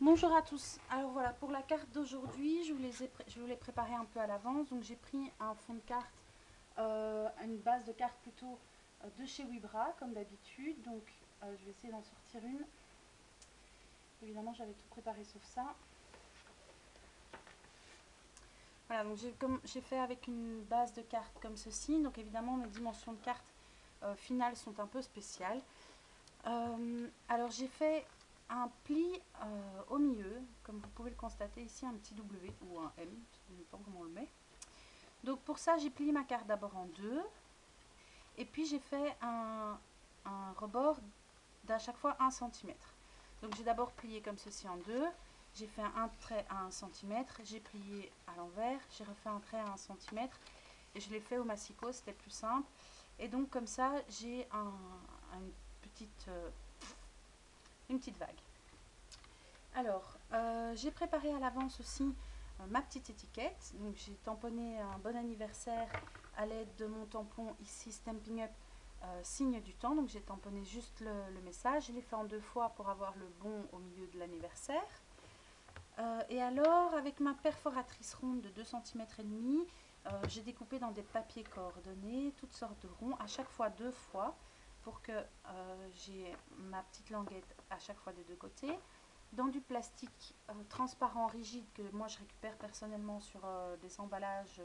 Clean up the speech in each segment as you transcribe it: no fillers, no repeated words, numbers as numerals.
Bonjour à tous. Alors voilà, pour la carte d'aujourd'hui, je vous l'ai préparée un peu à l'avance. Donc j'ai pris un fond de carte, une base de carte plutôt de chez Wibra, comme d'habitude. Donc je vais essayer d'en sortir une. Évidemment, j'avais tout préparé sauf ça. Voilà, donc j'ai fait avec une base de cartes comme ceci. Donc évidemment, mes dimensions de cartes finales sont un peu spéciales. Alors j'ai fait un pli au milieu, comme vous pouvez le constater ici, un petit W ou un M, ça dépend comment on le met. Donc pour ça, j'ai plié ma carte d'abord en deux, et puis j'ai fait un rebord d'à chaque fois 1 cm. Donc j'ai d'abord plié comme ceci en deux, j'ai fait un trait à 1 cm, j'ai plié à l'envers, j'ai refait un trait à 1 cm, et je l'ai fait au massicot, c'était plus simple. Et donc comme ça, j'ai une petite vague. Alors, j'ai préparé à l'avance aussi ma petite étiquette. Donc, j'ai tamponné un bon anniversaire à l'aide de mon tampon ici Stampin' Up signe du temps. Donc, j'ai tamponné juste le message. Je l'ai fait en deux fois pour avoir le bon au milieu de l'anniversaire. Et alors, avec ma perforatrice ronde de 2,5 cm, j'ai découpé dans des papiers coordonnés toutes sortes de ronds, à chaque fois deux fois, pour que j'ai ma petite languette à chaque fois des deux côtés. Dans du plastique transparent rigide que moi je récupère personnellement sur des emballages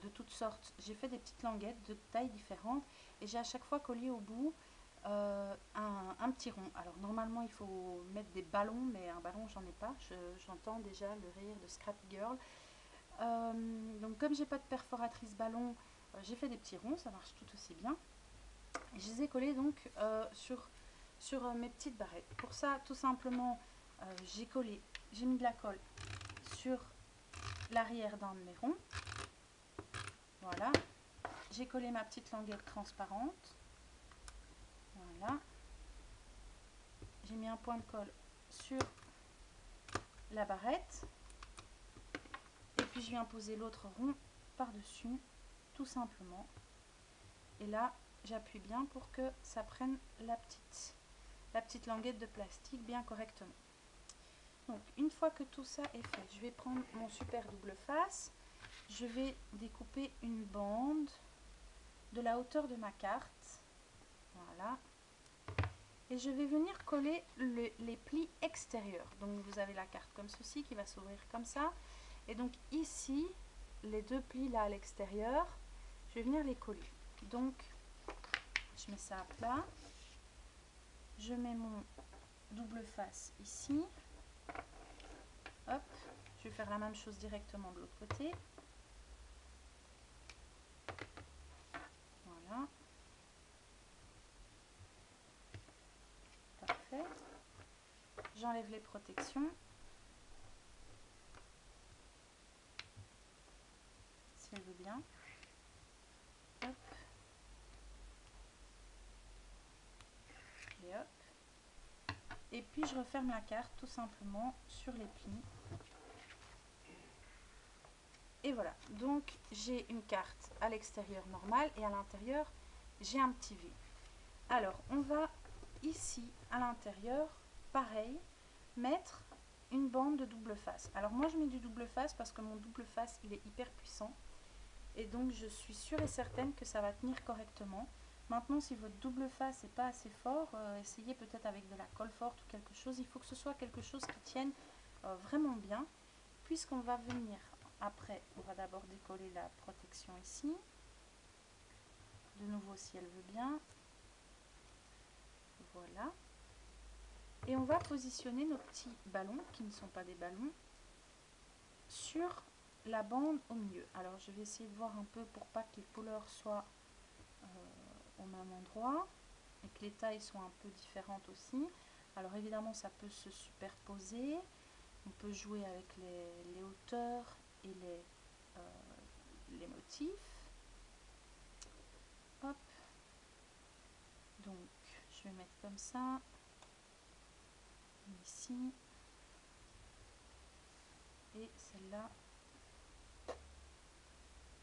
de toutes sortes, j'ai fait des petites languettes de tailles différentes et j'ai à chaque fois collé au bout un petit rond. Alors normalement il faut mettre des ballons, mais un ballon j'en ai pas. J'entends déjà le rire de Scrappy Girl. Donc comme j'ai pas de perforatrice ballon, j'ai fait des petits ronds, ça marche tout aussi bien. Et je les ai collés donc sur mes petites barrettes. Pour ça, tout simplement, j'ai mis de la colle sur l'arrière d'un de mes ronds. Voilà. J'ai collé ma petite languette transparente. Voilà. J'ai mis un point de colle sur la barrette. Et puis je viens poser l'autre rond par-dessus, tout simplement. Et là, j'appuie bien pour que ça prenne la petite languette de plastique bien correctement. Donc une fois que tout ça est fait, je vais prendre mon super double face. Je vais découper une bande de la hauteur de ma carte. Voilà. Et je vais venir coller les plis extérieurs. Donc vous avez la carte comme ceci qui va s'ouvrir comme ça. Et donc ici, les deux plis là à l'extérieur, je vais venir les coller. Donc je mets ça à plat. Je mets mon double face ici. Hop, je vais faire la même chose directement de l'autre côté. Voilà. Parfait. J'enlève les protections. Si elle veut bien. Hop. Et hop. Et puis je referme la carte tout simplement sur les plis. Et voilà, donc j'ai une carte à l'extérieur normale et à l'intérieur j'ai un petit V. Alors on va ici à l'intérieur, pareil, mettre une bande de double face. Alors moi je mets du double face parce que mon double face il est hyper puissant et donc je suis sûre et certaine que ça va tenir correctement. Maintenant si votre double face n'est pas assez fort, essayez peut-être avec de la colle forte ou quelque chose. Il faut que ce soit quelque chose qui tienne vraiment bien, puisqu'on va venir après, on va d'abord décoller la protection ici. De nouveau si elle veut bien. Voilà. Et on va positionner nos petits ballons, qui ne sont pas des ballons, sur la bande au milieu. Alors je vais essayer de voir un peu pour pas que les couleurs soient au même endroit et que les tailles soient un peu différentes aussi. Alors évidemment ça peut se superposer, on peut jouer avec les hauteurs et les motifs. Hop. Donc je vais mettre comme ça, ici, et celle-là,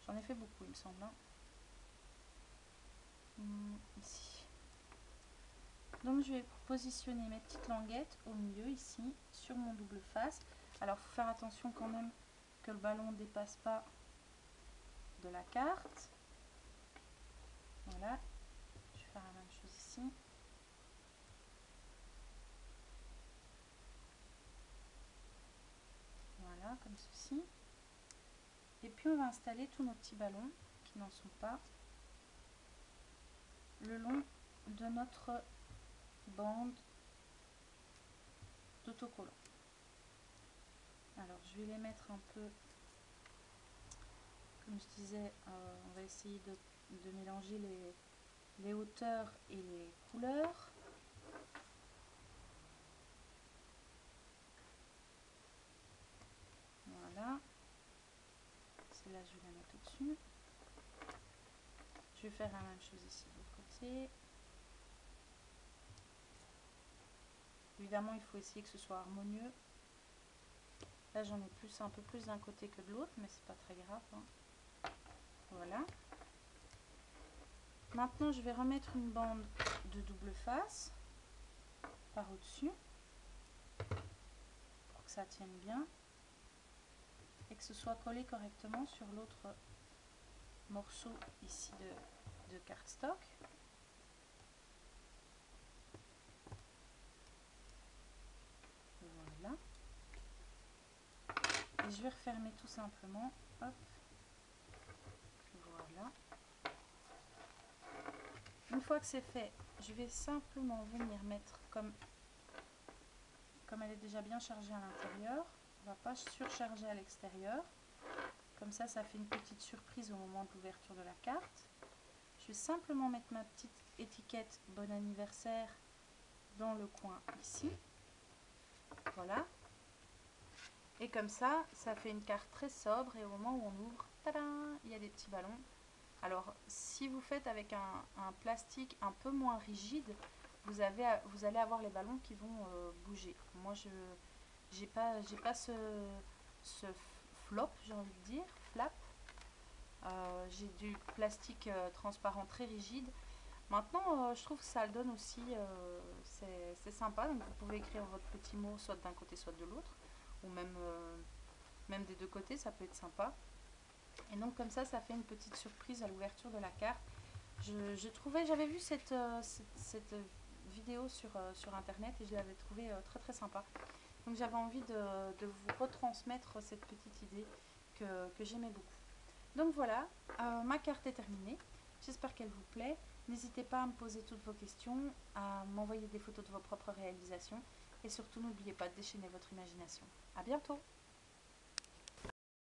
j'en ai fait beaucoup il me semble, hein. Ici. Donc je vais positionner mes petites languettes au milieu ici sur mon double face. Alors il faut faire attention quand même que le ballon ne dépasse pas de la carte. Voilà, je vais faire la même chose ici. Voilà, comme ceci. Et puis on va installer tous nos petits ballons qui n'en sont pas le long de notre bande d'autocollant. Alors je vais les mettre un peu, comme je disais, on va essayer de mélanger les hauteurs et les couleurs. Voilà. Celle-là, je vais la mettre au-dessus. Je vais faire la même chose ici de l'autre côté. Évidemment, il faut essayer que ce soit harmonieux. Là, j'en ai plus, un peu plus d'un côté que de l'autre, mais c'est pas très grave, hein. Voilà. Maintenant, je vais remettre une bande de double face par au-dessus pour que ça tienne bien et que ce soit collé correctement sur l'autre morceau ici de cardstock. Voilà. Et je vais refermer tout simplement. Hop. Voilà. Une fois que c'est fait, je vais simplement venir mettre comme elle est déjà bien chargée à l'intérieur. On ne va pas surcharger à l'extérieur. Comme ça fait une petite surprise au moment de l'ouverture de la carte. Je vais simplement mettre ma petite étiquette bon anniversaire dans le coin ici. Voilà. Et comme ça fait une carte très sobre et au moment où on ouvre, tadam, il y a des petits ballons. Alors, si vous faites avec un plastique un peu moins rigide, vous allez avoir les ballons qui vont bouger. Moi, je n'ai pas ce flop, j'ai envie de dire, flap. J'ai du plastique transparent très rigide. Maintenant, je trouve que ça le donne aussi, c'est sympa. Donc, vous pouvez écrire votre petit mot soit d'un côté, soit de l'autre, ou même des deux côtés, ça peut être sympa. Et donc comme ça fait une petite surprise à l'ouverture de la carte. J'avais vu cette vidéo sur internet et je l'avais trouvée très très sympa. Donc j'avais envie de vous retransmettre cette petite idée que j'aimais beaucoup. Donc voilà, ma carte est terminée. J'espère qu'elle vous plaît. N'hésitez pas à me poser toutes vos questions, à m'envoyer des photos de vos propres réalisations et surtout n'oubliez pas de déchaîner votre imagination. À bientôt!